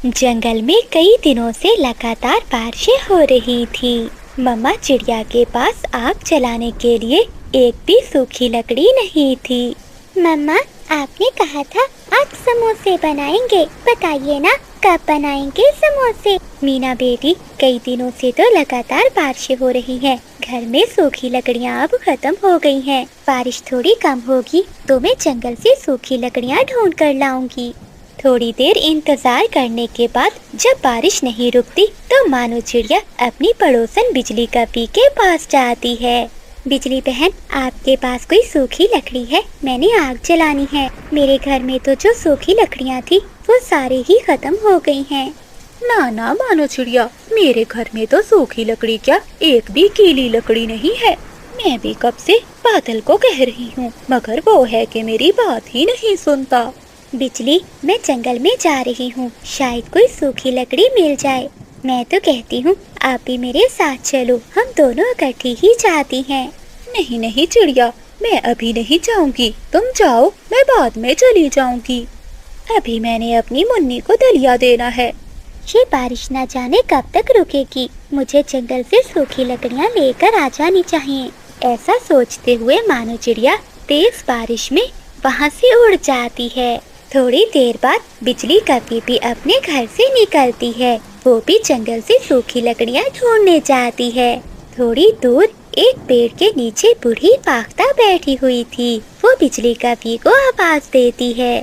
जंगल में कई दिनों से लगातार बारिशें हो रही थी। मम्मा चिड़िया के पास आग जलाने के लिए एक भी सूखी लकड़ी नहीं थी। मम्मा, आपने कहा था आज समोसे बनाएंगे, बताइए ना कब बनाएंगे समोसे? मीना बेटी, कई दिनों से तो लगातार बारिशें हो रही हैं। घर में सूखी लकड़ियाँ अब खत्म हो गई हैं। बारिश थोड़ी कम होगी तो मैं जंगल से सूखी लकड़ियाँ ढूंढ कर लाऊंगी। थोड़ी देर इंतजार करने के बाद जब बारिश नहीं रुकती तो मानो चिड़िया अपनी पड़ोसन बिजली कपी के पास जाती है। बिजली बहन, आपके पास कोई सूखी लकड़ी है? मैंने आग जलानी है। मेरे घर में तो जो सूखी लकड़ियाँ थी वो सारे ही खत्म हो गई हैं। ना ना मानो चिड़िया, मेरे घर में तो सूखी लकड़ी क्या, एक भी गीली लकड़ी नहीं है। मैं भी कब से बादल को कह रही हूँ, मगर वो है कि मेरी बात ही नहीं सुनता। बिजली, मैं जंगल में जा रही हूँ, शायद कोई सूखी लकड़ी मिल जाए। मैं तो कहती हूँ आप भी मेरे साथ चलो, हम दोनों इकट्ठी ही जाती हैं। नहीं नहीं चिड़िया, मैं अभी नहीं जाऊंगी, तुम जाओ, मैं बाद में चली जाऊंगी। अभी मैंने अपनी मुन्नी को दलिया देना है। ये बारिश न जाने कब तक रुकेगी। मुझे जंगल से सूखी लकड़ियाँ लेकर आ जानी चाहिए। ऐसा सोचते हुए मानो चिड़िया तेज बारिश में वहाँ से उड़ जाती है। थोड़ी देर बाद बिजली कभी भी अपने घर से निकलती है। वो भी जंगल से सूखी लकड़ियाँ ढूंढने जाती है। थोड़ी दूर एक पेड़ के नीचे बूढ़ी फाख्ता बैठी हुई थी। वो बिजली कभी को आवाज देती है।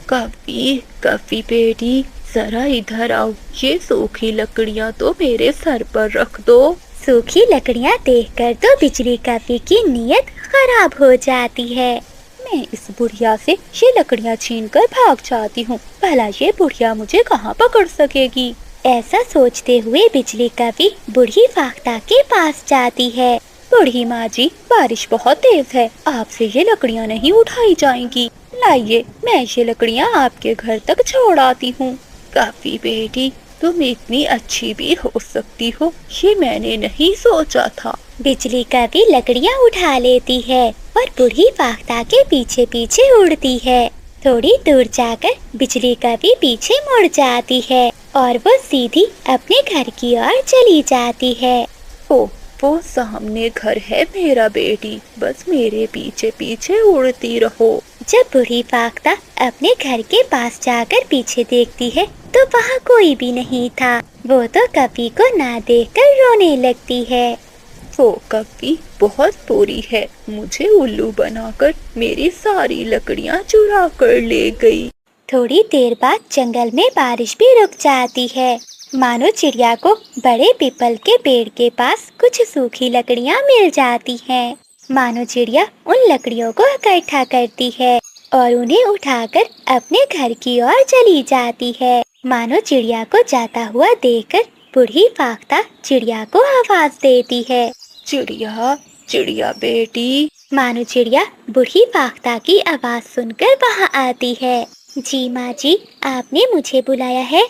कभी कभी बेटी, जरा इधर आओ, ये सूखी लकड़ियाँ तो मेरे सर पर रख दो। सूखी लकड़ियाँ देखकर तो बिजली कभी की नीयत खराब हो जाती है। मैं इस बुढ़िया से ये लकड़ियाँ छीनकर भाग जाती हूँ, भला ये बुढ़िया मुझे कहाँ पकड़ सकेगी। ऐसा सोचते हुए बिजली कभी बूढ़ी फाख्ता के पास जाती है। बूढ़ी माँ जी, बारिश बहुत तेज है, आपसे ये लकड़ियाँ नहीं उठाई जाएंगी। लाइए, मैं ये लकड़ियाँ आपके घर तक छोड़ आती हूँ। काफी बेटी, तुम इतनी अच्छी भी हो सकती हो, ये मैंने नहीं सोचा था। बिजली कभी लकड़ियाँ उठा लेती है और बूढ़ी फाख्ता के पीछे पीछे उड़ती है। थोड़ी दूर जाकर बिजली कभी पीछे मुड़ जाती है और वो सीधी अपने घर की ओर चली जाती है। वो सामने घर है मेरा बेटी, बस मेरे पीछे पीछे उड़ती रहो। जब बूढ़ी फाख्ता अपने घर के पास जाकर पीछे देखती है तो वहाँ कोई भी नहीं था। वो तो कभी को ना देखकर रोने लगती है। वो कभी बहुत बुरी है, मुझे उल्लू बनाकर मेरी सारी लकड़ियाँ चुरा कर ले गई। थोड़ी देर बाद जंगल में बारिश भी रुक जाती है। मानो चिड़िया को बड़े पीपल के पेड़ के पास कुछ सूखी लकड़ियाँ मिल जाती हैं। मानो चिड़िया उन लकड़ियों को इकट्ठा करती है और उन्हें उठाकर अपने घर की ओर चली जाती है। मानो चिड़िया को जाता हुआ देखकर बूढ़ी फाख्ता चिड़िया को आवाज देती है। चिड़िया, चिड़िया बेटी। मानो चिड़िया बूढ़ी फाख्ता की आवाज सुनकर वहाँ आती है। जी माँ जी, आपने मुझे बुलाया है,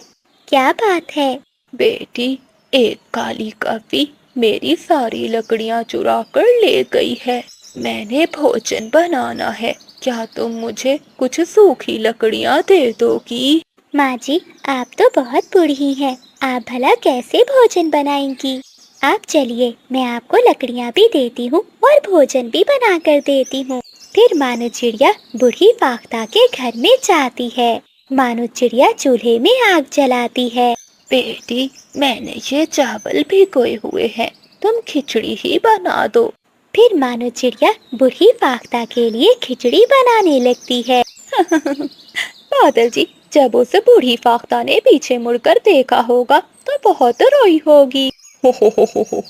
क्या बात है? बेटी, एक काली कभी मेरी सारी लकड़ियाँ चुरा कर ले गई है। मैंने भोजन बनाना है, क्या तुम मुझे कुछ सूखी लकड़ियाँ दे दोगी? माँ जी, आप तो बहुत बूढ़ी हैं, आप भला कैसे भोजन बनाएंगी? आप चलिए, मैं आपको लकड़ियाँ भी देती हूँ और भोजन भी बना कर देती हूँ। फिर मानो चिड़िया बूढ़ी फाख्ता के घर में जाती है। मानो चिड़िया चूल्हे में आग जलाती है। बेटी, मैंने ये चावल भिगोए हुए हैं, तुम खिचड़ी ही बना दो। फिर मानो चिड़िया बूढ़ी फाख्ता के लिए खिचड़ी बनाने लगती है। बादल जी, जब उस बूढ़ी फाख्ता ने पीछे मुड़कर देखा होगा तो बहुत रोई होगी। हो,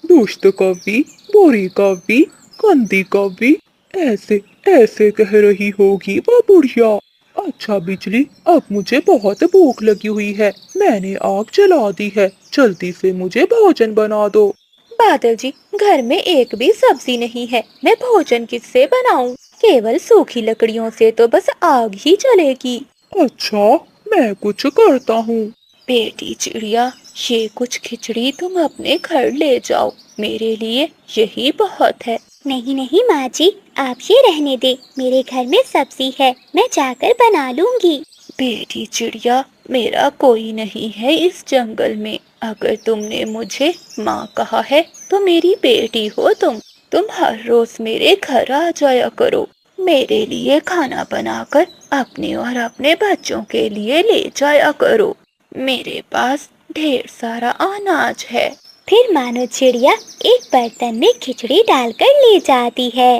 दुष्ट कवि, बुरी कवि, गंदी कवि, ऐसे ऐसे कह रही होगी वो बुढ़िया। अच्छा बिजली, अब मुझे बहुत भूख लगी हुई है, मैंने आग जला दी है, जल्दी से मुझे भोजन बना दो। बादल जी, घर में एक भी सब्जी नहीं है, मैं भोजन किससे बनाऊं? केवल सूखी लकड़ियों से तो बस आग ही जलेगी। अच्छा, मैं कुछ करता हूँ। बेटी चिड़िया, ये कुछ खिचड़ी तुम अपने घर ले जाओ, मेरे लिए यही बहुत है। नहीं नहीं माँ जी, आप ये रहने दे, मेरे घर में सब्जी है, मैं जाकर बना लूंगी। बेटी चिड़िया, मेरा कोई नहीं है इस जंगल में। अगर तुमने मुझे माँ कहा है तो मेरी बेटी हो तुम हर रोज मेरे घर आ जाया करो। मेरे लिए खाना बनाकर अपने और अपने बच्चों के लिए ले जाया करो। मेरे पास ढेर सारा अनाज है। फिर मानो चिड़िया एक बर्तन में खिचड़ी डालकर ले जाती है।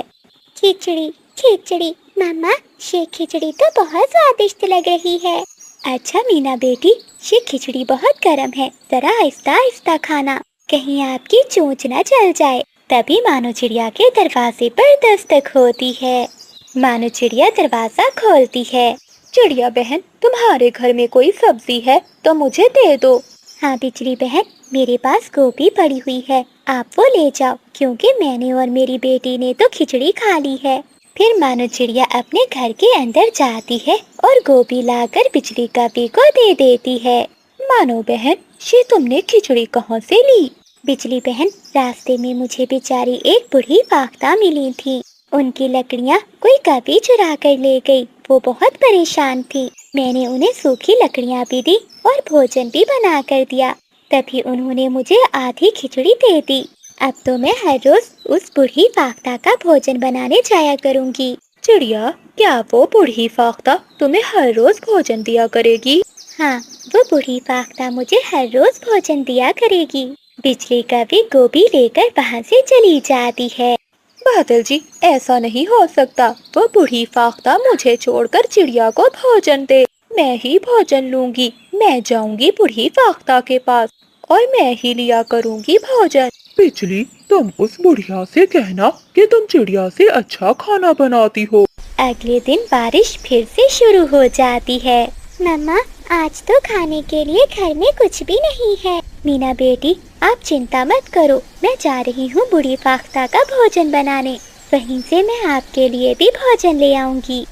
खिचड़ी खिचड़ी मम्मा, ये खिचड़ी तो बहुत स्वादिष्ट लग रही है। अच्छा मीना बेटी, ये खिचड़ी बहुत गर्म है, जरा आहिस्ता आहिस्ता खाना, कहीं आपकी चोंच न जल जाए। तभी मानो चिड़िया के दरवाजे पर दस्तक होती है। मानो चिड़िया दरवाजा खोलती है। चिड़िया बहन, तुम्हारे घर में कोई सब्जी है तो मुझे दे दो। हाँ बिजली बहन, मेरे पास गोभी पड़ी हुई है, आप वो ले जाओ, क्योंकि मैंने और मेरी बेटी ने तो खिचड़ी खा ली है। फिर मानो चिड़िया अपने घर के अंदर जाती है और गोभी लाकर बिजली कवि को दे देती है। मानो बहन, ये तुमने खिचड़ी कहाँ से ली? बिजली बहन, रास्ते में मुझे बेचारी एक बूढ़ी फाख्ता मिली थी। उनकी लकड़ियाँ कोई कवि चुरा कर ले गई। वो बहुत परेशान थी। मैंने उन्हें सूखी लकड़ियाँ भी दी और भोजन भी बना कर दिया। तभी उन्होंने मुझे आधी खिचड़ी दे दी। अब तो मैं हर रोज उस बूढ़ी फाख्ता का भोजन बनाने जाया करूँगी। चिड़िया, क्या वो बूढ़ी फाख्ता तुम्हें हर रोज भोजन दिया करेगी? हाँ, वो बूढ़ी फाख्ता मुझे हर रोज भोजन दिया करेगी। बिजली कवि गोभी लेकर वहाँ से चली जाती है। बादल जी, ऐसा नहीं हो सकता। वो बूढ़ी फाख्ता मुझे छोड़कर चिड़िया को भोजन दे। मैं ही भोजन लूंगी। मैं जाऊंगी बूढ़ी फाख्ता के पास और मैं ही लिया करूंगी भोजन। बिजली, तुम उस बुढ़िया से कहना कि तुम चिड़िया से अच्छा खाना बनाती हो। अगले दिन बारिश फिर से शुरू हो जाती है। मम्मा, आज तो खाने के लिए घर में कुछ भी नहीं है। मीना बेटी, आप चिंता मत करो, मैं जा रही हूँ बूढ़ी फाख्ता का भोजन बनाने। वहीं से मैं आपके लिए भी भोजन ले आऊंगी।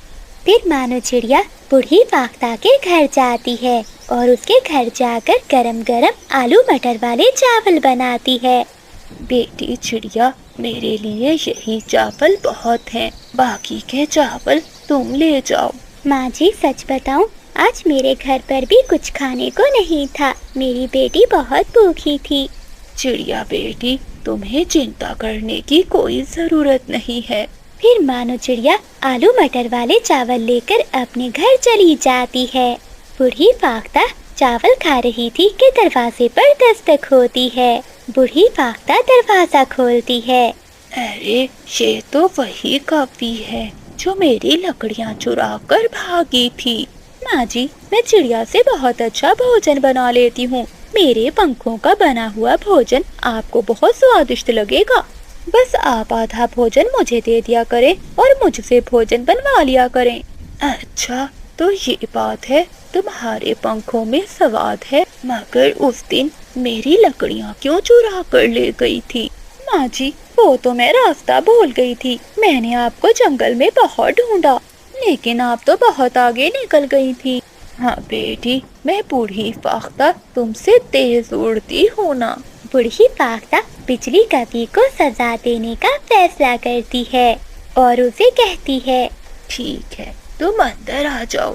फिर मानो चिड़िया बूढ़ी फाख्ता के घर जाती है और उसके घर जाकर गरम गरम आलू मटर वाले चावल बनाती है। बेटी चिड़िया, मेरे लिए यही चावल बहुत हैं। बाकी के चावल तुम ले जाओ। माँ जी, सच बताऊं, आज मेरे घर पर भी कुछ खाने को नहीं था। मेरी बेटी बहुत भूखी थी। चिड़िया बेटी, तुम्हें चिंता करने की कोई जरूरत नहीं है। फिर मानो चिड़िया आलू मटर वाले चावल लेकर अपने घर चली जाती है। बूढ़ी फाख्ता चावल खा रही थी कि दरवाजे पर दस्तक होती है। बूढ़ी फाख्ता दरवाजा खोलती है। अरे, ये तो वही कवि है जो मेरी लकड़ियाँ चुरा कर भागी थी। माँ जी, मैं चिड़िया से बहुत अच्छा भोजन बना लेती हूँ। मेरे पंखों का बना हुआ भोजन आपको बहुत स्वादिष्ट लगेगा। बस आप आधा भोजन मुझे दे दिया करें और मुझसे भोजन बनवा लिया करें। अच्छा, तो ये बात है, तुम्हारे पंखों में स्वाद है, मगर उस दिन मेरी लकड़ियाँ क्यों चुरा कर ले गई थी? माँ जी, वो तो मैं रास्ता भूल गई थी। मैंने आपको जंगल में बहुत ढूंढा, लेकिन आप तो बहुत आगे निकल गई थी। हाँ बेटी, मैं बूढ़ी फाख्ता तुमसे तेज उड़ती हूँ ना। बूढ़ी फाख्ता बिजली कवि को सजा देने का फैसला करती है और उसे कहती है, ठीक है, तुम अंदर आ जाओ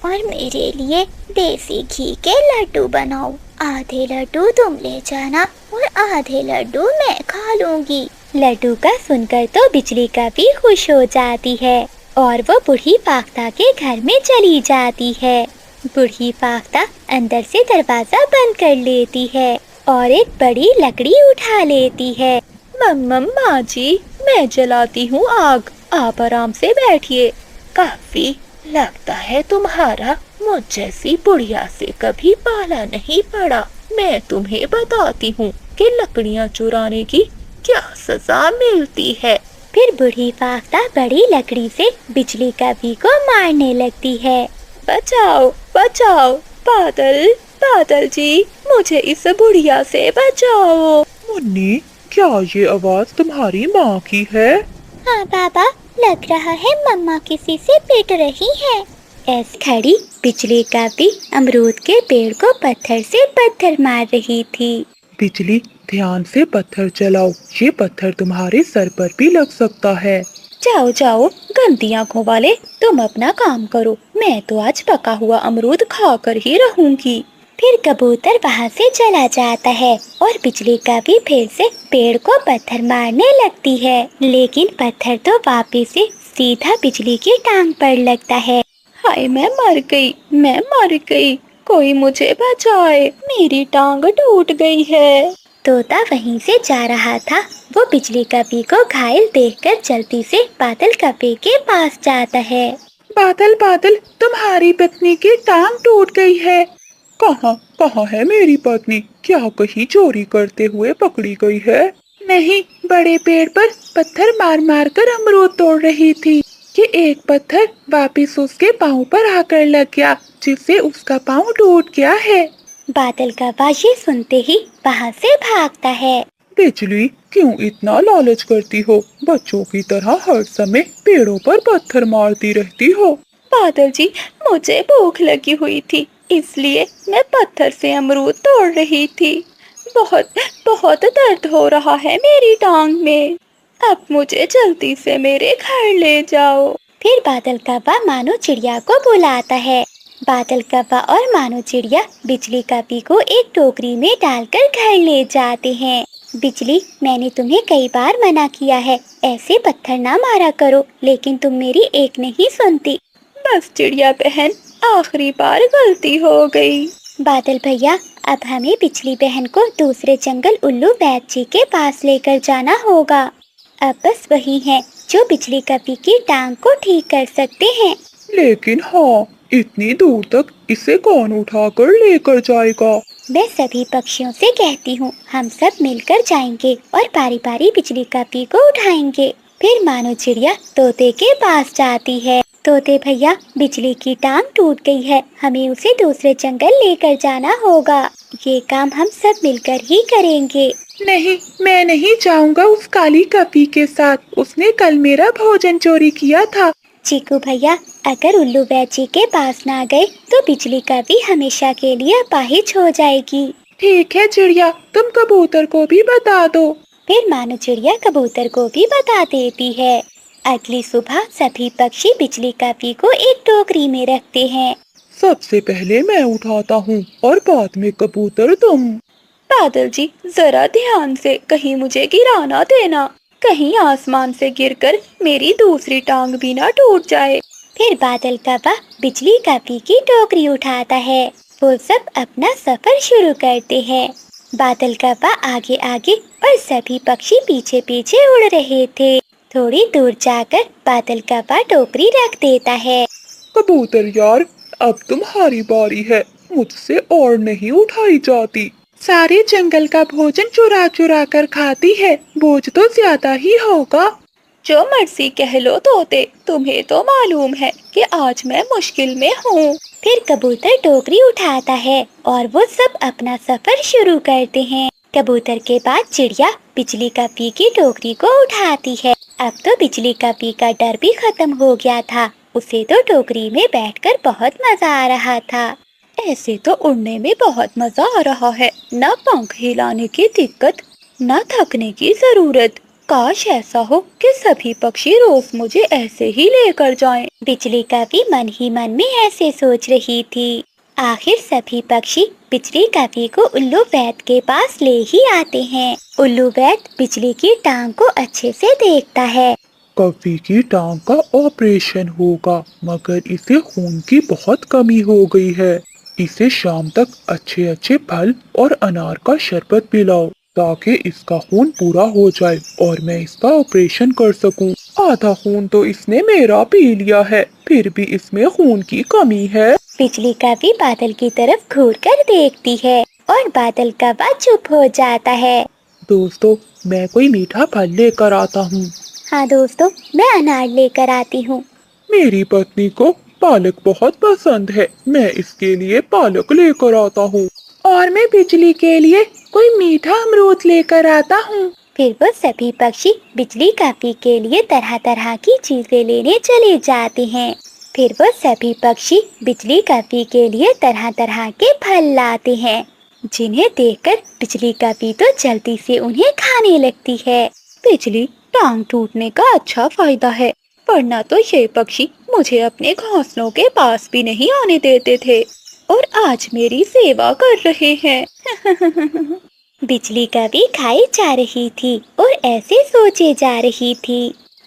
और मेरे लिए देसी घी के लड्डू बनाओ। आधे लड्डू तुम ले जाना और आधे लड्डू मैं खा लूंगी। लड्डू का सुनकर तो बिजली कवि खुश हो जाती है और वो बूढ़ी फाख्ता के घर में चली जाती है। बूढ़ी फाख्ता अंदर से दरवाजा बंद कर लेती है और एक बड़ी लकड़ी उठा लेती है। माँ जी, मैं जलाती हूँ आग, आप आराम से बैठिए। काफी लगता है तुम्हारा मुझ जैसी बुढ़िया से कभी पाला नहीं पड़ा। मैं तुम्हें बताती हूँ कि लकड़ियाँ चुराने की क्या सजा मिलती है। फिर बूढ़ी फाख्ता बड़ी लकड़ी से बिजली कवि को मारने लगती है। बचाओ बचाओ, बादल जी, मुझे इस बुढ़िया से बचाओ। मुन्नी, क्या ये आवाज तुम्हारी माँ की है? हाँ बाबा, लग रहा है मम्मा किसी से पिट रही है। ऐसी खड़ी बिजली कवि अमरूद के पेड़ को पत्थर से पत्थर मार रही थी। बिजली, ध्यान से पत्थर चलाओ, ये पत्थर तुम्हारे सर पर भी लग सकता है। जाओ जाओ, गंदी आंखों वाले, तुम अपना काम करो, मैं तो आज पका हुआ अमरूद खाकर ही रहूंगी। फिर कबूतर वहाँ से चला जाता है और बिजली का भी फिर से पेड़ को पत्थर मारने लगती है, लेकिन पत्थर तो वापिस से सीधा बिजली की टांग पर लगता है। हाय मैं मर गई, कोई मुझे बचाए, मेरी टांग टूट गई है। तोता वहीं से जा रहा था। वो बिजली कपी को घायल देखकर जल्दी से बादल कपी के पास जाता है। बादल बादल, तुम्हारी पत्नी की टांग टूट गई है। कहाँ है मेरी पत्नी? क्या कहीं चोरी करते हुए पकड़ी गई है? नहीं, बड़े पेड़ पर पत्थर मार मार कर अमरूद तोड़ रही थी कि एक पत्थर वापस उसके पाँव पर आकर लग गया, जिससे उसका पाँव टूट गया है। बादल का ये सुनते ही वहाँ से भागता है। बिजली, क्यों इतना लालच करती हो? बच्चों की तरह हर समय पेड़ों पर पत्थर मारती रहती हो। बादल जी, मुझे भूख लगी हुई थी, इसलिए मैं पत्थर से अमरूद तोड़ रही थी। बहुत दर्द हो रहा है मेरी टांग में। अब मुझे जल्दी से मेरे घर ले जाओ। फिर बादल कौवा मानो चिड़िया को बुलाता है। बादल कौवा और मानो चिड़िया बिजली कपी को एक टोकरी में डालकर घर ले जाते हैं। बिजली, मैंने तुम्हें कई बार मना किया है, ऐसे पत्थर ना मारा करो, लेकिन तुम मेरी एक नहीं सुनती। बस चिड़िया बहन, आखिरी बार गलती हो गई। बादल भैया, अब हमें बिजली बहन को दूसरे जंगल उल्लू वैद्य जी के पास लेकर जाना होगा। अब बस वही हैं जो बिजली कपी की टांग को ठीक कर सकते हैं। लेकिन हाँ, इतनी दूर तक इसे कौन उठाकर लेकर जाएगा? मैं सभी पक्षियों से कहती हूँ, हम सब मिलकर जाएंगे और बारी बारी बिजली कपी को उठाएंगे। फिर मानो चिड़िया तोते के पास जाती है। तोते भैया, बिजली की टांग टूट गई है, हमें उसे दूसरे जंगल लेकर जाना होगा। ये काम हम सब मिलकर ही करेंगे। नहीं, मैं नहीं जाऊंगा उस काली कपी के साथ, उसने कल मेरा भोजन चोरी किया था। चीकू भैया, अगर उल्लू वैद्य जी के पास ना गए तो बिजली कपी हमेशा के लिए अपाहिज हो जाएगी। ठीक है चिड़िया, तुम कबूतर को भी बता दो। फिर मानो चिड़िया कबूतर को भी बता देती है। अगली सुबह सभी पक्षी बिजली कपी को एक टोकरी में रखते हैं। सबसे पहले मैं उठाता हूँ और बाद में कबूतर तुम। बादल जी, जरा ध्यान से, कहीं मुझे गिरा ना देना, कहीं आसमान से गिरकर मेरी दूसरी टांग भी ना टूट जाए। फिर बादल कौवा बिजली कपी की टोकरी उठाता है। वो सब अपना सफर शुरू करते हैं। बादल कौवा आगे आगे और सभी पक्षी पीछे पीछे उड़ रहे थे। थोड़ी दूर जाकर बादल कौवा टोकरी रख देता है। कबूतर यार, अब तुम्हारी बारी है, मुझसे और नहीं उठाई जाती। सारे जंगल का भोजन चुरा चुरा कर खाती है, बोझ तो ज्यादा ही होगा। जो मर्जी कह लो तोते, तुम्हें तो मालूम है कि आज मैं मुश्किल में हूँ। फिर कबूतर टोकरी उठाता है और वो सब अपना सफर शुरू करते हैं। कबूतर के बाद चिड़िया बिजली कपी की टोकरी को उठाती है। अब तो बिजली कपी का डर भी खत्म हो गया था। उसे तो टोकरी में बैठकर बहुत मजा आ रहा था। ऐसे तो उड़ने में बहुत मजा आ रहा है, न पंख हिलाने की दिक्कत, न थकने की जरूरत। काश ऐसा हो कि सभी पक्षी रोज मुझे ऐसे ही लेकर जाएं। बिजली कपी मन ही मन में ऐसे सोच रही थी। आखिर सभी पक्षी बिजली कपी को उल्लू वैद्य के पास ले ही आते हैं। उल्लू वैद्य बिजली की टांग को अच्छे से देखता है। कपी की टांग का ऑपरेशन होगा, मगर इसे खून की बहुत कमी हो गई है। इसे शाम तक अच्छे अच्छे फल और अनार का शरबत पिलाओ, ताकि इसका खून पूरा हो जाए और मैं इसका ऑपरेशन कर सकूं। आधा खून तो इसने मेरा पी लिया है, फिर भी इसमें खून की कमी है। बिजली कपी बादल की तरफ घूरकर देखती है और बादल कौवा चुप हो जाता है। दोस्तों, मैं कोई मीठा फल लेकर आता हूँ। हाँ दोस्तों, मैं अनार लेकर आती हूँ। मेरी पत्नी को पालक बहुत पसंद है, मैं इसके लिए पालक लेकर आता हूँ। और मैं बिजली के लिए कोई मीठा अमरूद लेकर आता हूँ। फिर वो सभी पक्षी बिजली कपी के लिए तरह तरह की चीजें लेने चले जाते हैं। फिर वो सभी पक्षी बिजली कपी के लिए तरह तरह के फल लाते हैं, जिन्हें देखकर बिजली कपी तो जल्दी से उन्हें खाने लगती है। बिजली, टांग टूटने का अच्छा फायदा है, वरना तो ये पक्षी مجھے اپنے گھونسلوں کے پاس بھی نہیں آنے دیتے تھے اور آج میری سیوا کر رہے ہیں۔ بجلی کبھی کھائی جا رہی تھی اور ایسے سوچے جا رہی تھی۔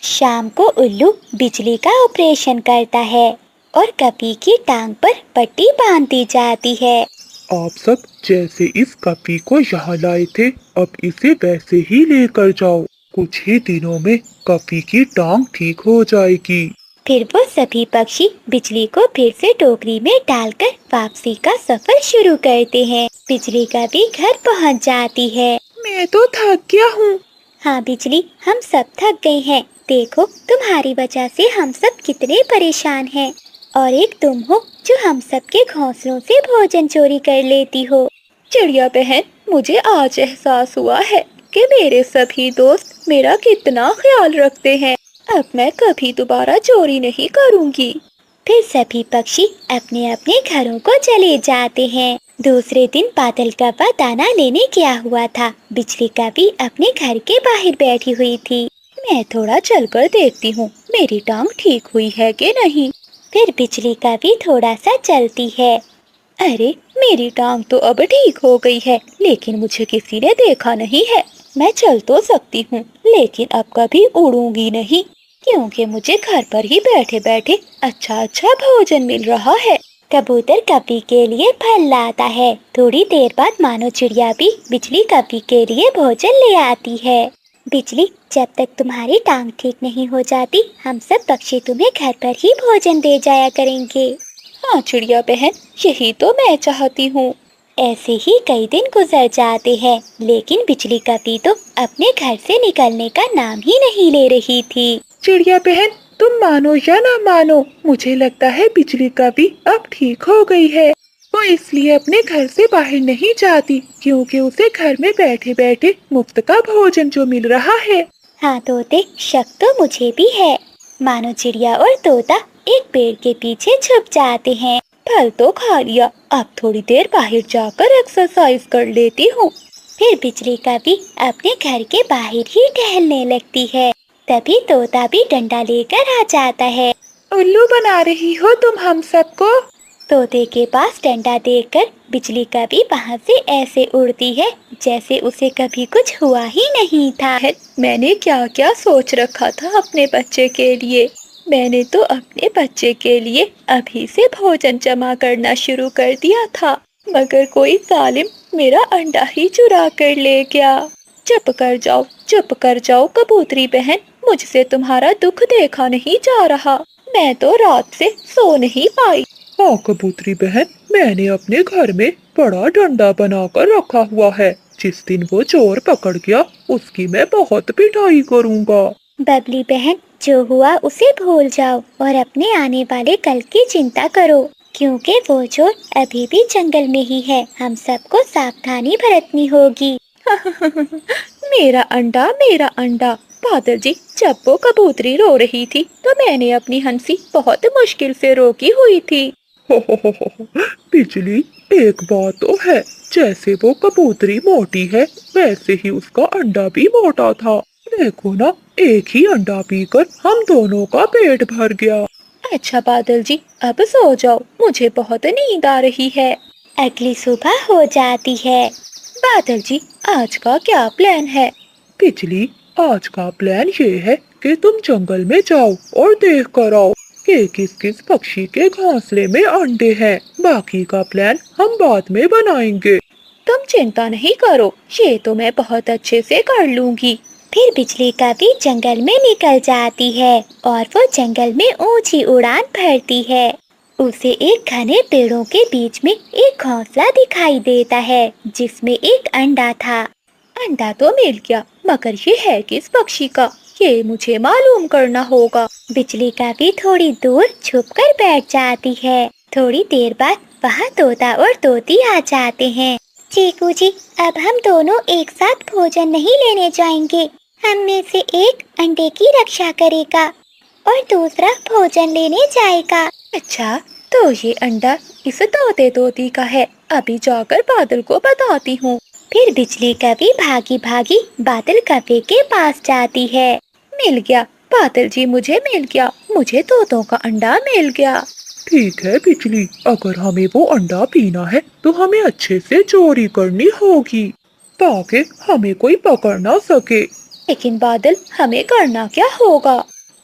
شام کو الو بجلی کا آپریشن کرتا ہے اور کپی کی ٹانگ پر پٹی باندھی جاتی ہے۔ آپ سب جیسے اس کپی کو یہاں لائے تھے اب اسے ویسے ہی لے کر جاؤ، کچھ ہی دنوں میں کپی کی ٹانگ ٹھیک ہو جائے گی۔ پھر وہ سبھی پکشی بجلی کو پھر سے ٹوکری میں ڈال کر واپسی کا سفر شروع کرتے ہیں۔ بجلی کا بھی گھر پہنچ جاتی ہے۔ میں تو تھک گیا ہوں۔ ہاں بجلی، ہم سب تھک گئے ہیں، دیکھو تمہاری وجہ سے ہم سب کتنے پریشان ہیں، اور ایک تم ہو جو ہم سب کے گھونسلوں سے بھوجن چوری کر لیتی ہو۔ چڑیا بہن، مجھے آج احساس ہوا ہے کہ میرے سبھی دوست میرا کتنا خیال رکھتے ہیں۔ اب میں کبھی دوبارہ چوری نہیں کروں گی۔ پھر سبھی پکشی اپنے اپنے گھروں کو چلے جاتے ہیں۔ دوسرے دن بادل کوا دانا لینے گیا ہوا تھا۔ بجلی کبھی اپنے گھر کے باہر بیٹھی ہوئی تھی۔ میں تھوڑا چل کر دیکھتی ہوں میری ٹانگ ٹھیک ہوئی ہے کہ نہیں۔ پھر بجلی کبھی تھوڑا سا چلتی ہے۔ ارے میری ٹانگ تو اب ٹھیک ہو گئی ہے، لیکن مجھے کسی نے دیکھا نہیں ہے۔ میں چل تو سکتی ہوں لیکن اب کبھی اڑوں گی نہیں، کیونکہ مجھے گھر پر ہی بیٹھے بیٹھے اچھا بھوجن مل رہا ہے۔ کبوتر کپی کے لیے پھل لاتا ہے۔ تھوڑی دیر بعد مانو چڑیا بھی بجلی کپی کے لیے بھوجن لے آتی ہے۔ بجلی، جب تک تمہاری ٹانگ ٹھیک نہیں ہو جاتی ہم سب پکشی تمہیں گھر پر ہی بھوجن دے جایا کریں گے۔ ہاں چڑیا بہن، یہی تو میں چاہتی ہوں۔ ایسے ہی کئی دن گزر جاتے ہیں، لیکن بجلی کپی تو اپنے گھر سے نکلنے کا نام ہی نہیں لے رہی تھی۔ چڑیا بہن، تم مانو یا نہ مانو، مجھے لگتا ہے بجلی کا بھی اب ٹھیک ہو گئی ہے۔ وہ اس لیے اپنے گھر سے باہر نہیں جاتی کیونکہ اسے گھر میں بیٹھے بیٹھے مفت کا بھوجن جو مل رہا ہے۔ ہاں طوطے، شک تو مجھے بھی ہے۔ مانو چڑیا اور طوطا ایک پیڑ کے پیچھے چھپ جاتے ہیں۔ پھل تو کھا لیا، اب تھوڑی دیر باہر جا کر ایکسرسائز کر لیتی ہوں۔ پھر بجلی کبھی اپنے گھر کے باہر ہی ٹہلنے لگتی ہے۔ تبھی طوطا بھی ڈنڈا لے کر آ جاتا ہے۔ الو بنا رہی ہو تم ہم سب کو؟ طوطے کے پاس ڈنڈا دیکھ کر بجلی کبھی وہاں سے ایسے اڑتی ہے جیسے اسے کبھی کچھ ہوا ہی نہیں تھا۔ میں نے کیا کیا سوچ رکھا تھا اپنے بچے کے لیے۔ میں نے تو اپنے بچے کے لیے ابھی سے بھوجن جمع کرنا شروع کر دیا تھا، مگر کوئی ظالم میرا انڈا ہی چرا کر لے گیا۔ چپ کر جاؤ کبوتری بہن، مجھ سے تمہارا دکھ دیکھا نہیں جا رہا۔ میں تو رات سے سو نہیں پائی۔ ہاں کبوتری بہن، میں نے اپنے گھر میں بڑا ڈنڈا بنا کر رکھا ہوا ہے، جس دن وہ چور پکڑ گیا اس کی میں بہت پٹائی کروں گا۔ ببلی بہن، جو ہوا اسے بھول جاؤ اور اپنے آنے والے کل کی چنتا کرو، کیونکہ وہ چور ابھی بھی جنگل میں ہی ہے۔ ہم سب کو ساودھانی برتنی ہوگی۔ میرا انڈا۔ بادل جی، جب وہ کبوتری رو رہی تھی تو میں نے اپنی ہنسی بہت مشکل سے روکی ہوئی تھی۔ بجلی، ایک بات تو ہے، جیسے وہ کبوتری موٹی ہے ویسے ہی اس کا انڈا بھی موٹا تھا۔ دیکھو نا، ایک ہی انڈا پی کر ہم دونوں کا پیٹ بھر گیا۔ اچھا بادل جی، اب سو جاؤ، مجھے بہت نیند آ رہی ہے۔ اگلی صبح ہو جاتی ہے۔ بادل جی، آج کا کیا پلان ہے؟ بجلی، آج کا پلان یہ ہے کہ تم جنگل میں جاؤ اور دیکھ کر آؤ کہ کس کس پکشی کے گھونسلے میں انڈے ہیں۔ باقی کا پلان ہم بعد میں بنائیں گے۔ تم چنتا نہیں کرو، یہ تو میں بہت اچھے سے کر لوں گی۔ پھر بجلی کبھی جنگل میں نکل جاتی ہے اور وہ جنگل میں اونچی اڑان بھرتی ہے۔ اسے ایک گھنے پیڑوں کے بیچ میں ایک گھونسلہ دکھائی دیتا ہے جس میں ایک انڈا تھا۔ انڈا تو مل گیا، مگر یہ ہے کس پکشی کا، یہ مجھے معلوم کرنا ہوگا۔ بجلی کبھی تھوڑی دور چھپ کر بیٹھ جاتی ہے۔ تھوڑی دیر بعد وہاں طوطا اور طوطی آ جاتے ہیں۔ چیکو جی، اب ہم دونوں ایک ساتھ بھوجن نہیں لینے جائیں گے۔ ہم میں سے ایک انڈے کی رکشا کرے گا اور دوسرا بھوجن لینے جائے گا۔ اچھا، تو یہ انڈا اس طوطی کا ہے، ابھی جا کر بادل کو بتاتی ہوں۔ پھر بجلی کبھی بھاگی بھاگی بادل کبے کے پاس جاتی ہے۔ مل گیا، बादल जी मुझे मिल गया, मुझे तोतों का अंडा मिल गया। ठीक है बिजली, अगर हमें वो अंडा पीना है तो हमें अच्छे से चोरी करनी होगी ताकि हमें कोई पकड़ ना सके। लेकिन बादल हमें करना क्या होगा?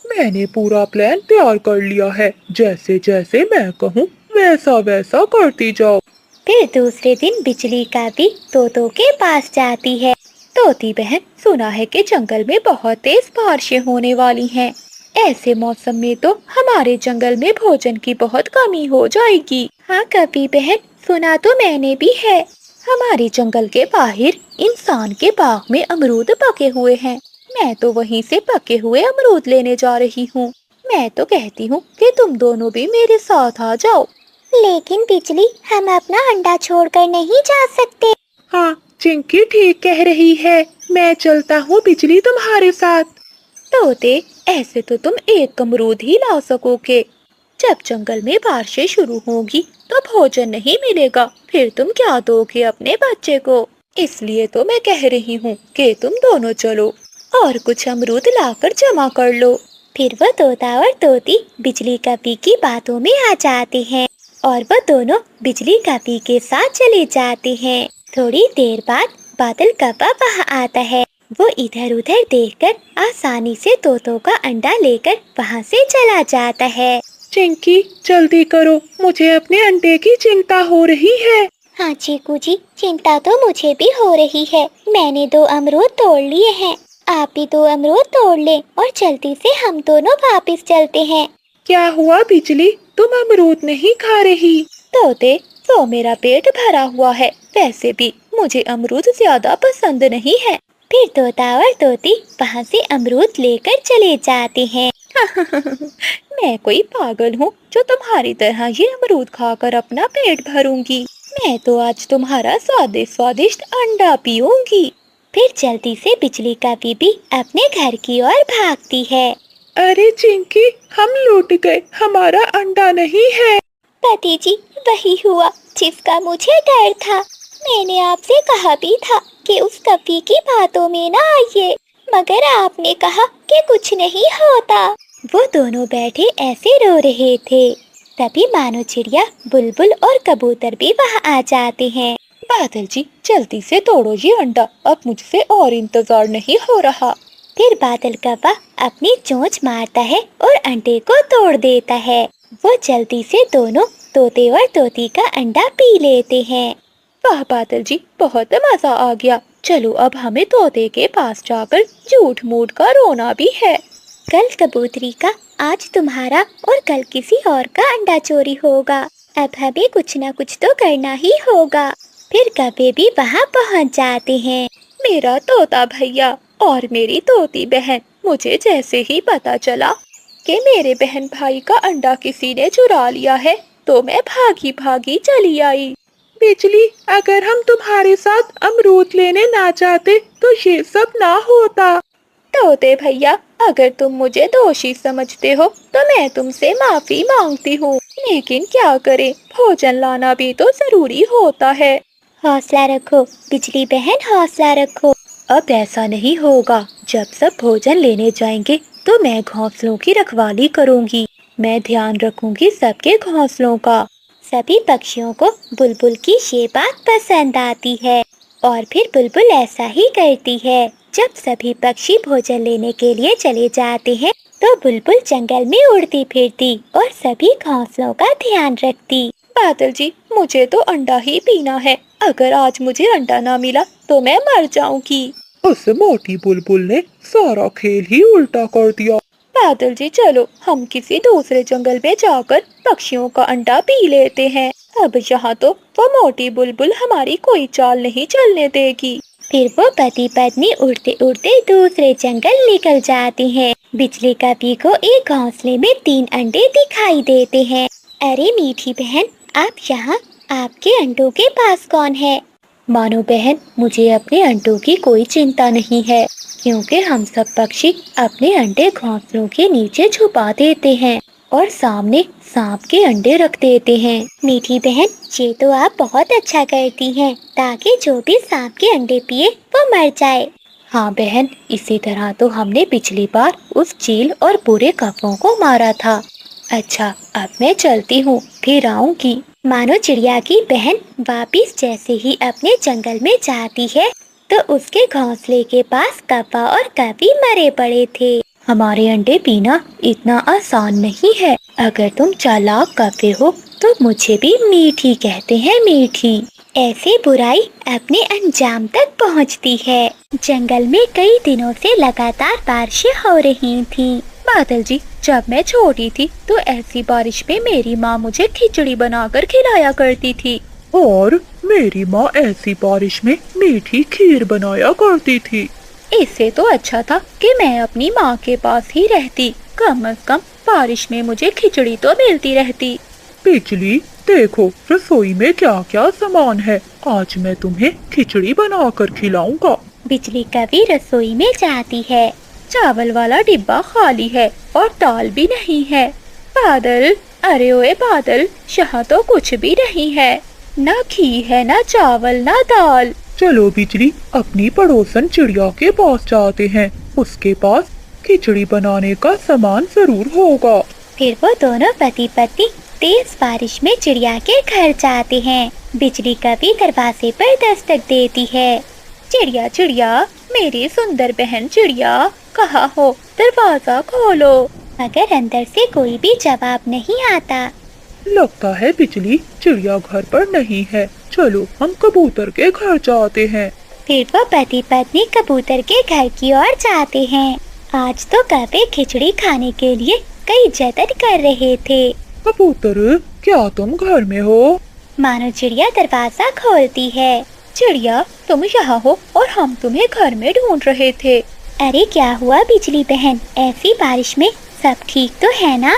मैंने पूरा प्लान तैयार कर लिया है, जैसे जैसे मैं कहूँ वैसा वैसा करती जाओ। फिर दूसरे दिन बिजली का भी तोतों के पास जाती है। तोती बहन, सुना है कि जंगल में बहुत तेज बारिशें होने वाली हैं। ऐसे मौसम में तो हमारे जंगल में भोजन की बहुत कमी हो जाएगी। हाँ कभी बहन, सुना तो मैंने भी है। हमारे जंगल के बाहर इंसान के बाग में अमरूद पके हुए हैं। मैं तो वहीं से पके हुए अमरूद लेने जा रही हूँ। मैं तो कहती हूँ कि तुम दोनों भी मेरे साथ आ जाओ। लेकिन बिजली, हम अपना अंडा छोड़कर नहीं जा सकते। हाँ, चिंकी ठीक कह रही है, मैं चलता हूँ बिजली तुम्हारे साथ। तोते, ऐसे तो तुम एक अमरूद ही ला सकोगे। जब जंगल में बारिशें शुरू होगी तो भोजन नहीं मिलेगा, फिर तुम क्या दोगे अपने बच्चे को? इसलिए तो मैं कह रही हूँ कि तुम दोनों चलो और कुछ अमरूद लाकर जमा कर लो। फिर वो तोता और तोती बिजली कपी की बातों में आ जाते हैं और वो दोनों बिजली कपी के साथ चले जाते हैं। थोड़ी देर बाद बादल कप्पा वहाँ आता है। वो इधर उधर देखकर आसानी से तोतों का अंडा लेकर वहाँ से चला जाता है। चिंकी जल्दी करो, मुझे अपने अंडे की चिंता हो रही है। हाँ चीकू जी, चिंता तो मुझे भी हो रही है। मैंने 2 अमरूद तोड़ लिए हैं, आप भी 2 अमरूद तोड़ लें और जल्दी से हम दोनों वापस चलते हैं। क्या हुआ बिजली, तुम अमरूद नहीं खा रही? तोते, तो मेरा पेट भरा हुआ है, वैसे भी मुझे अमरूद ज्यादा पसंद नहीं है। फिर तोता और तोती वहाँ से अमरूद लेकर चले जाते हैं। मैं कोई पागल हूँ जो तुम्हारी तरह ये अमरूद खाकर अपना पेट भरूंगी। मैं तो आज तुम्हारा स्वादिष्ट स्वादिष्ट अंडा पीऊंगी। फिर जल्दी से बिजली का बीबी अपने घर की ओर भागती है। अरे चिंकी, हम लूट गए, हमारा अंडा नहीं है। पति जी, वही हुआ जिसका मुझे डर था। मैंने आपसे कहा भी था कि उस कपी की बातों में ना आइए, मगर आपने कहा कि कुछ नहीं होता। वो दोनों बैठे ऐसे रो रहे थे। तभी मानो चिड़िया, बुलबुल और कबूतर भी वहाँ आ जाते हैं। बादल जी, जल्दी से तोड़ो ये अंडा, अब मुझसे और इंतजार नहीं हो रहा। फिर बादल कप्पा अपनी चोंच मारता है और अंडे को तोड़ देता है। वो जल्दी से दोनों तोते और तोती का अंडा पी लेते हैं। वाह बादल जी, बहुत मजा आ गया। चलो अब हमें तोते के पास जाकर झूठ मूठ का रोना भी है। कल कबूतरी का, आज तुम्हारा और कल किसी और का अंडा चोरी होगा। अब हमें कुछ न कुछ तो करना ही होगा। फिर कभी भी वहाँ पहुँच जाते हैं। मेरा तोता भैया और मेरी तोती बहन, मुझे जैसे ही पता चला कि मेरे बहन भाई का अंडा किसी ने चुरा लिया है तो मैं भागी भागी चली आई। बिजली, अगर हम तुम्हारे साथ अमरूद लेने ना जाते तो ये सब ना होता। तोते भैया, अगर तुम मुझे दोषी समझते हो तो मैं तुमसे माफी मांगती हूँ, लेकिन क्या करें, भोजन लाना भी तो जरूरी होता है। हौसला रखो बिजली बहन, हौसला रखो। अब ऐसा नहीं होगा। जब सब भोजन लेने जाएंगे तो मैं घोंसलों की रखवाली करूँगी। मैं ध्यान रखूँगी सबके घोंसलों का। सभी पक्षियों को बुलबुल की ये बात पसंद आती है और फिर बुलबुल ऐसा ही करती है। जब सभी पक्षी भोजन लेने के लिए चले जाते हैं तो बुलबुल जंगल में उड़ती फिरती और सभी घोंसलों का ध्यान रखती। बादल जी, मुझे तो अंडा ही पीना है। अगर आज मुझे अंडा ना मिला तो मैं मर जाऊंगी। उस मोटी बुलबुल ने सारा खेल ही उल्टा कर दिया। बादल जी, चलो हम किसी दूसरे जंगल में जाकर पक्षियों का अंडा पी लेते हैं। अब यहाँ तो वो मोटी बुलबुल हमारी कोई चाल नहीं चलने देगी। फिर वो पति पत्नी उड़ते उड़ते दूसरे जंगल निकल जाते हैं। बिजली का पी को एक घोंसले में 3 अंडे दिखाई देते हैं। अरे मीठी बहन, आप यहाँ, आपके अंडों के पास कौन है? मानो बहन, मुझे अपने अंडों की कोई चिंता नहीं है, क्योंकि हम सब पक्षी अपने अंडे घोंसलों के नीचे छुपा देते हैं और सामने सांप के अंडे रख देते हैं। मीठी बहन, ये तो आप बहुत अच्छा करती हैं, ताकि जो भी सांप के अंडे पिए वो मर जाए। हाँ बहन, इसी तरह तो हमने पिछली बार उस चील और बुरे कौवों को मारा था। अच्छा, अब मैं चलती हूँ, फिर आऊंगी। मानो चिड़िया की बहन वापिस जैसे ही अपने जंगल में जाती है तो उसके घोंसले के पास कौवा और कौवी मरे पड़े थे। हमारे अंडे पीना इतना आसान नहीं है। अगर तुम चालाक कौवे हो तो मुझे भी मीठी कहते हैं, मीठी। ऐसे बुराई अपने अंजाम तक पहुंचती है। जंगल में कई दिनों से लगातार बारिशें हो रही थीं। बादल जी, जब मैं छोटी थी तो ऐसी बारिश में मेरी माँ मुझे खिचड़ी बनाकर खिलाया करती थी। और मेरी माँ ऐसी बारिश में मीठी खीर बनाया करती थी। इससे तो अच्छा था कि मैं अपनी माँ के पास ही रहती। कम से कम बारिश में मुझे खिचड़ी तो मिलती रहती। बिजली, देखो रसोई में क्या क्या सामान है। आज मैं तुम्हें खिचड़ी बनाकर खिलाऊंगा। बिजली कभी रसोई में जाती है। चावल वाला डिब्बा खाली है और दाल भी नहीं है। बादल, अरे ओए बादल, यहाँ तो कुछ भी नहीं है। ना घी है, ना चावल, ना दाल। चलो बिजली, अपनी पड़ोसन चिड़िया के पास जाते हैं। उसके पास खिचड़ी बनाने का सामान जरूर होगा। फिर वो दोनों पति पत्नी तेज बारिश में चिड़िया के घर जाते हैं। बिजली कभी दरवाजे पर दस्तक देती है। चिड़िया चिड़िया, मेरी सुंदर बहन चिड़िया, कहाँ हो? दरवाजा खोलो। मगर अंदर से कोई भी जवाब नहीं आता। लगता है बिजली चिड़िया घर पर नहीं है। चलो हम कबूतर के घर जाते हैं। फिर वो पति पत्नी कबूतर के घर की ओर जाते हैं। आज तो कौवे खिचड़ी खाने के लिए कई जतन कर रहे थे। कबूतर, क्या तुम घर में हो? मानो चिड़िया दरवाजा खोलती है। चिड़िया, तुम यहाँ हो और हम तुम्हें घर में ढूंढ रहे थे। अरे क्या हुआ बिजली बहन, ऐसी बारिश में सब ठीक तो है ना?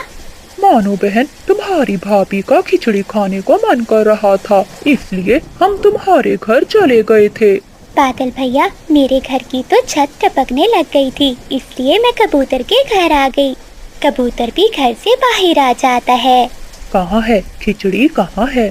मानो बहन, तुम्हारी भाभी का खिचड़ी खाने को मन कर रहा था, इसलिए हम तुम्हारे घर चले गए थे। बादल भैया, मेरे घर की तो छत टपकने लग गई थी, इसलिए मैं कबूतर के घर आ गई। कबूतर भी घर से बाहर आ जाता है। कहाँ है खिचड़ी, कहाँ है?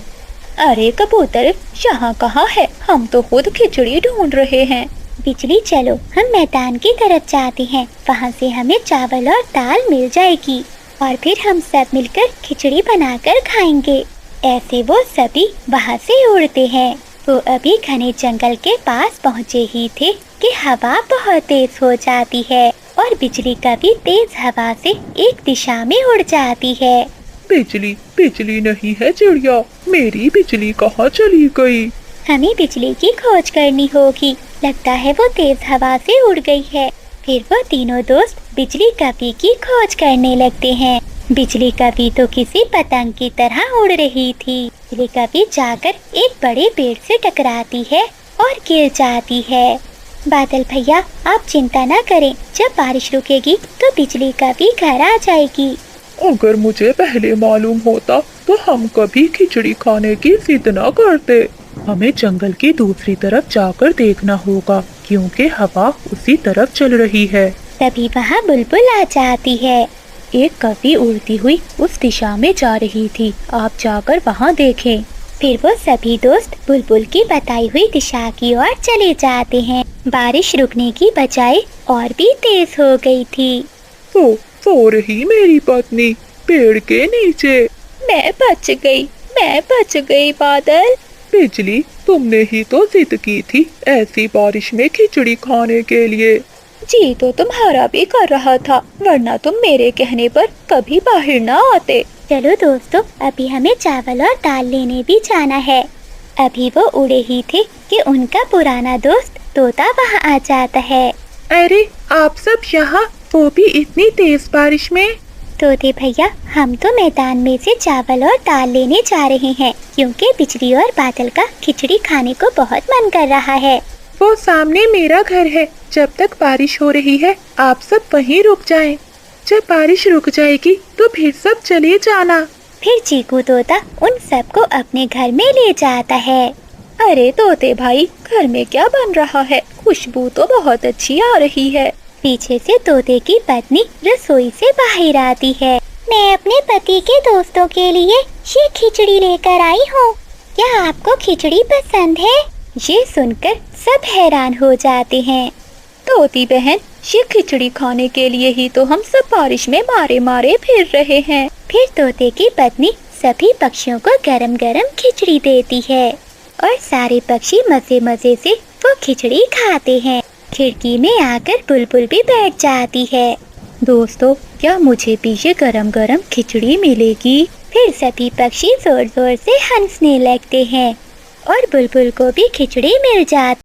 अरे कबूतर, यहाँ कहाँ है? हम तो खुद खिचड़ी ढूंढ रहे हैं। बिजली, चलो हम मैदान की तरफ जाते हैं, वहाँ से हमें चावल और दाल मिल जाएगी और फिर हम सब मिलकर खिचड़ी बनाकर खाएंगे। ऐसे वो सभी वहाँ से उड़ते हैं। वो अभी घने जंगल के पास पहुँचे ही थे कि हवा बहुत तेज हो जाती है और बिजली कभी तेज हवा से एक दिशा में उड़ जाती है। बिजली, बिजली नहीं है चिड़िया, मेरी बिजली कहाँ चली गई? हमें बिजली की खोज करनी होगी। लगता है वो तेज हवा से उड़ गई है। फिर वो तीनों दोस्त बिजली कभी की खोज करने लगते हैं। बिजली कभी तो किसी पतंग की तरह उड़ रही थी। बिजली कभी जाकर एक बड़े पेड़ से टकराती है और गिर जाती है। बादल भैया, आप चिंता न करें, जब बारिश रुकेगी तो बिजली कभी घर आ जाएगी। अगर मुझे पहले मालूम होता तो हम कभी खिचड़ी खाने की जिद न करते। हमें जंगल की दूसरी तरफ जाकर देखना होगा, क्योंकि हवा उसी तरफ चल रही है। तभी वहाँ बुलबुल आ जाती है। एक कौवी उड़ती हुई उस दिशा में जा रही थी, आप जाकर वहाँ देखें। फिर वो सभी दोस्त बुलबुल की बताई हुई दिशा की ओर चले जाते हैं। बारिश रुकने की बजाय और भी तेज हो गई थी। सो रही मेरी पत्नी पेड़ के नीचे। मैं बच गई बादल। बिजली, तुमने ही तो जिद की थी ऐसी बारिश में खिचड़ी खाने के लिए। जी तो तुम्हारा भी कर रहा था, वरना तुम मेरे कहने पर कभी बाहर ना आते। चलो दोस्तों, अभी हमें चावल और दाल लेने भी जाना है। अभी वो उड़े ही थे कि उनका पुराना दोस्त तोता वहाँ आ जाता है। अरे आप सब यहाँ, वो भी इतनी तेज बारिश में? तोते भैया, हम तो मैदान में से चावल और दाल लेने जा रहे हैं, क्योंकि बिजली और बादल का खिचड़ी खाने को बहुत मन कर रहा है। वो सामने मेरा घर है। जब तक बारिश हो रही है आप सब वहीं रुक जाएं। जब बारिश रुक जाएगी तो फिर सब चले जाना। फिर चीकू तोता उन सबको अपने घर में ले जाता है। अरे तोते भाई, घर में क्या बन रहा है? खुशबू तो बहुत अच्छी आ रही है। पीछे से तोते की पत्नी रसोई से बाहर आती है। मैं अपने पति के दोस्तों के लिए ये खिचड़ी लेकर आई हूँ। क्या आपको खिचड़ी पसंद है? ये सुनकर सब हैरान हो जाते हैं। तोती बहन, ये खिचड़ी खाने के लिए ही तो हम सब बारिश में मारे मारे फिर रहे हैं। फिर तोते की पत्नी सभी पक्षियों को गरम गरम खिचड़ी देती है और सारे पक्षी मजे मजे से वो खिचड़ी खाते हैं। खिड़की में आकर बुलबुल भी बैठ जाती है। दोस्तों, क्या मुझे भी ये गरम गरम खिचड़ी मिलेगी? फिर सभी पक्षी जोर जोर से हंसने लगते हैं और बुलबुल को भी खिचड़ी मिल जाती